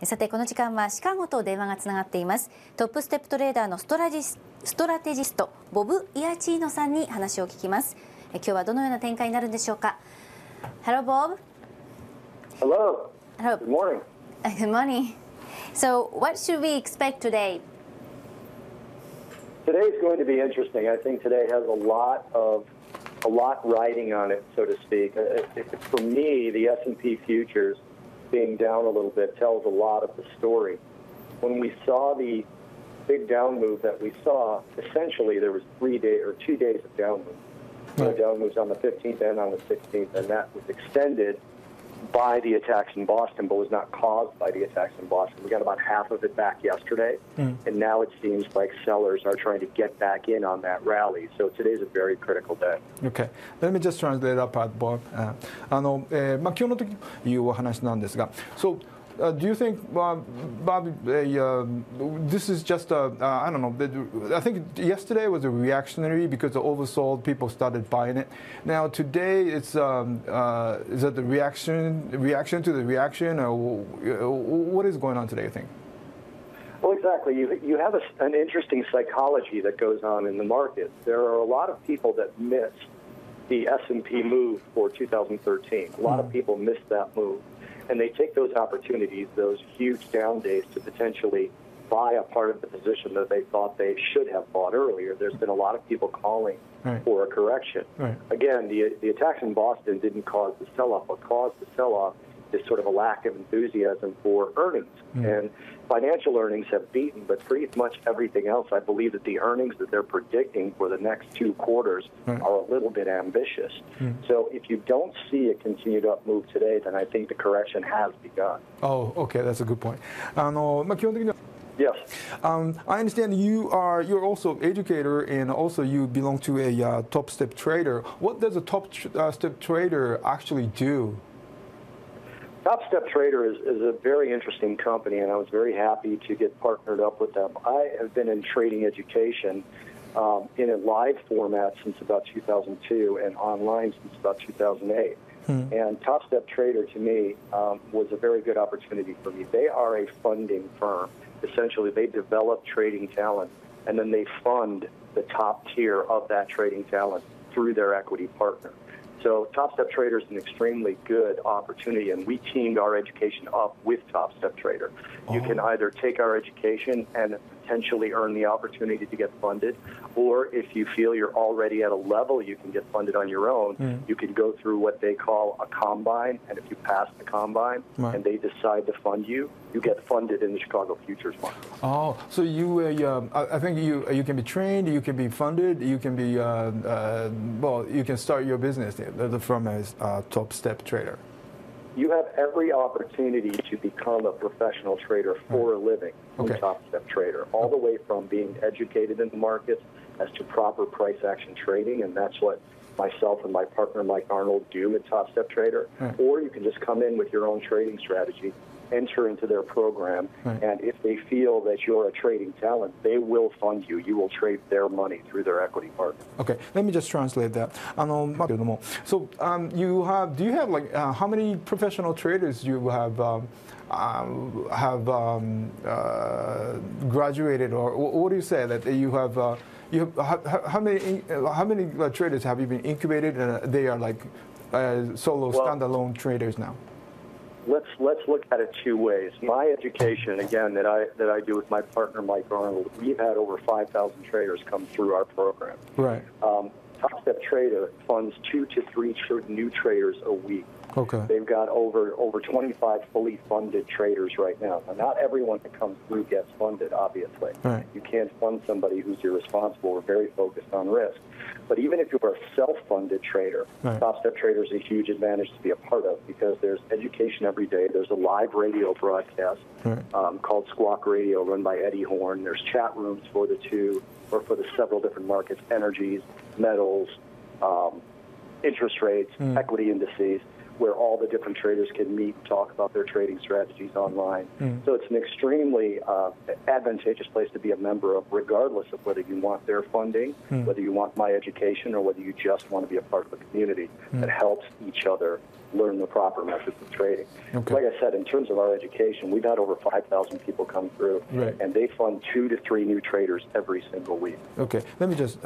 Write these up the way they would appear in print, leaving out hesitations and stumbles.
さてこの時間はシカゴと電話がつながっています。トップステップトレーダーのストラテジストボブ・イアチーノさんに話を聞きます。今日はどのような展開になるんでしょうか。 Hello Bob. Hello. Hello. Good morning. Good morning. So what should we expect today? Today's going to be interesting. I think today has a lot riding on it, so to speak. For me, the S&P futures being down a little bit tells a lot of the story. When we saw the big down move that we saw, essentially there was 2 days of down move. Right. Down moves on the 15th and on the 16th, and that was extended by the attacks in Boston, but was not caused by the attacks in Boston. We got about half of it back yesterday, and now it seems like sellers are trying to get back in on that rally. So today's a very critical day. Okay, let me just translate that part, Bob. 今日の時いうお話なんですが、So do you think, Bob, this is just I don't know. I think yesterday was a reactionary because the oversold people started buying it. Now today it's is it the reaction to the reaction, or what is going on today, you think? Well, exactly. You have an interesting psychology that goes on in the market. There are a lot of people that miss the S&P move for 2013. A lot of people missed that move. And they take those opportunities, those huge down days, to potentially buy a part of the position that they thought they should have bought earlier. There's been a lot of people calling for a correction. Right. Again, the attacks in Boston didn't cause the sell-off. What caused the sell-off is sort of a lack of enthusiasm for earnings. And financial earnings have beaten, but pretty much everything else, I believe that the earnings that they're predicting for the next 2 quarters are a little bit ambitious. So if you don't see a continued up move today, then I think the correction has begun. Oh, okay, that's a good point. Yes. I understand you're also an educator, and also you belong to a top step trader. What does a top step trader actually do? Top Step Trader is a very interesting company, and I was very happy to get partnered up with them. I have been in trading education in a live format since about 2002 and online since about 2008. And Top Step Trader, to me, was a very good opportunity for me. They are a funding firm. Essentially, they develop trading talent, and then they fund the top tier of that trading talent through their equity partner. So Top Step Trader is an extremely good opportunity, and we teamed our education up with Top Step Trader. You can either take our education and potentially earn the opportunity to get funded, or if you feel you're already at a level you can get funded on your own, you can go through what they call a combine, and if you pass the combine and they decide to fund you, you get funded in the Chicago futures market. Oh, so you, I think you can be trained, you can be funded, you can be, well, you can start your business from a Top Step Trader. You have every opportunity to become a professional trader for a living from Top Step Trader, all the way from being educated in the markets as to proper price action trading, and that's what myself and my partner Mike Arnold do at Top Step Trader. Or you can just come in with your own trading strategy, enter into their program, and if they feel that you're a trading talent, they will fund you. You will trade their money through their equity partner. Okay, let me just translate that. So do you have like how many professional traders you have graduated, or what do you say that you have? How many traders have you been incubated, and they are like solo standalone traders now? Let's look at it 2 ways. My education, again, that I do with my partner Mike Arnold, we've had over 5,000 traders come through our program. Right. Top Step Trader funds 2 to 3 new traders a week. Okay. They've got over 25 fully funded traders right now. Now, not everyone that comes through gets funded, obviously. Right. You can't fund somebody who's irresponsible or very focused on risk. But even if you're a self-funded trader, Top Step Trader is a huge advantage to be a part of, because there's education every day. There's a live radio broadcast called Squawk Radio, run by Eddie Horn. There's chat rooms for the several different markets: energies, metals, interest rates, equity indices. where all the different traders can meet and talk about their trading strategies online. So it's an extremely advantageous place to be a member of, regardless of whether you want their funding, whether you want my education, or whether you just want to be a part of a community that helps each other learn the proper methods of trading. Okay. Like I said, in terms of our education, we've had over 5,000 people come through, and they fund 2 to 3 new traders every single week. Okay, let me just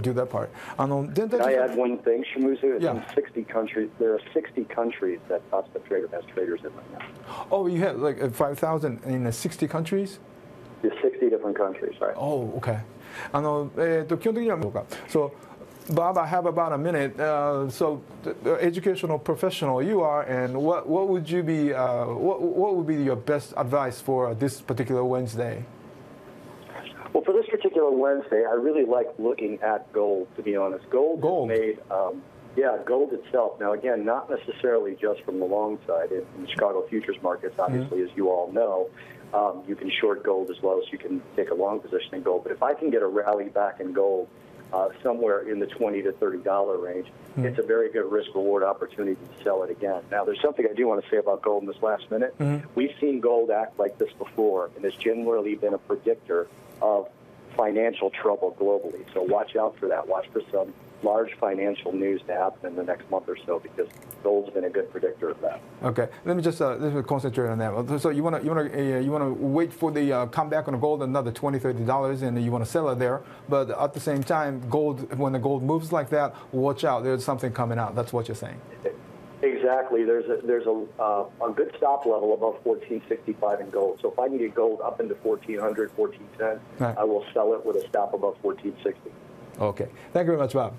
do that part. Can I add one thing, Shimizu? Yeah. In 60 countries, there are 60 countries that Top Step Trader has traders in right now. Oh, you have like 5,000 in 60 countries? There's 60 different countries, right? Oh, okay. 基本的にはSo, Bob, I have about a minute. So, the educational professional you are, and what would you be? What would be your best advice for this particular Wednesday? Well, for this particular Wednesday, I really like looking at gold, to be honest. Gold. Is made, gold itself. Now, again, not necessarily just from the long side. In the Chicago futures markets, obviously, as you all know, you can short gold as well as you can take a long position in gold. But if I can get a rally back in gold, somewhere in the $20 to $30 range, it's a very good risk-reward opportunity to sell it again. Now, there's something I do want to say about gold in this last minute. We've seen gold act like this before, and it's generally been a predictor of financial trouble globally. So watch out for that. Watch for some large financial news to happen in the next month or so, because gold's been a good predictor of that. Okay, let me concentrate on that. So you want to wait for the comeback on the gold, another $20, $30, and you want to sell it there. But at the same time, gold, when the gold moves like that, watch out. There's something coming out. That's what you're saying. Exactly. There's a good stop level above 1465 in gold. So if I can get gold up into 1400, 1410, I will sell it with a stop above 1460. Okay. Thank you very much, Bob.